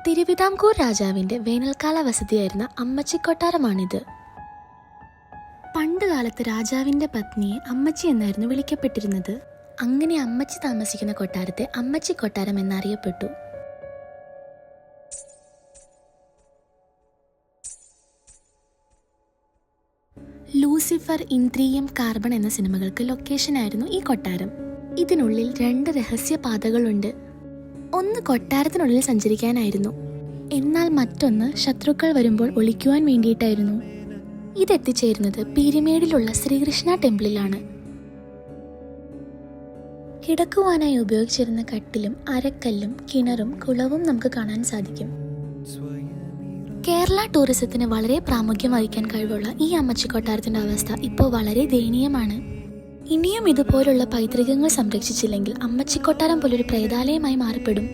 തിരുവിതാംകൂർ രാജാവിന്റെ വേനൽക്കാല വസതിയായിരുന്ന അമ്മച്ചി കൊട്ടാരമാണിത്. പണ്ടുകാലത്ത് രാജാവിന്റെ പത്നിയെ അമ്മച്ചി എന്നായിരുന്നു വിളിക്കപ്പെട്ടിരുന്നത്. അങ്ങനെ അമ്മച്ചി താമസിക്കുന്ന കൊട്ടാരത്തെ അമ്മച്ചി കൊട്ടാരം എന്നറിയപ്പെട്ടു. ലൂസിഫർ, ഇന്ദ്രിയം, കാർബൺ എന്ന സിനിമകൾക്ക് ലൊക്കേഷനായിരുന്നു ഈ കൊട്ടാരം. ഇതിനുള്ളിൽ 2 രഹസ്യപാതകളുണ്ട്. ഒന്ന് കൊട്ടാരത്തിനുള്ളിൽ സഞ്ചരിക്കാനായിരുന്നു, എന്നാൽ മറ്റൊന്ന് ശത്രുക്കൾ വരുമ്പോൾ ഒളിക്കുവാൻ വേണ്ടിയിട്ടായിരുന്നു. ഇതെത്തിച്ചേരുന്നത് പീരിമേഡിലുള്ള ശ്രീകൃഷ്ണ ടെമ്പിളിലാണ്. കിടക്കുവാനായി ഉപയോഗിച്ചിരുന്ന കട്ടിലും അരക്കല്ലും കിണറും കുളവും നമുക്ക് കാണാൻ സാധിക്കും. കേരള ടൂറിസത്തിന് വളരെ പ്രാമുഖ്യം വഹിക്കാൻ കഴിവുള്ള ഈ അമ്മച്ചി കൊട്ടാരത്തിന്റെ അവസ്ഥ ഇപ്പോൾ വളരെ ദയനീയമാണ്. ഇനിയും ഇതുപോലുള്ള പൈതൃകങ്ങൾ സംരക്ഷിച്ചില്ലെങ്കിൽ അമ്മച്ചി കൊട്ടാരം പോലൊരു പ്രേതാലയമായി മാറപ്പെടും.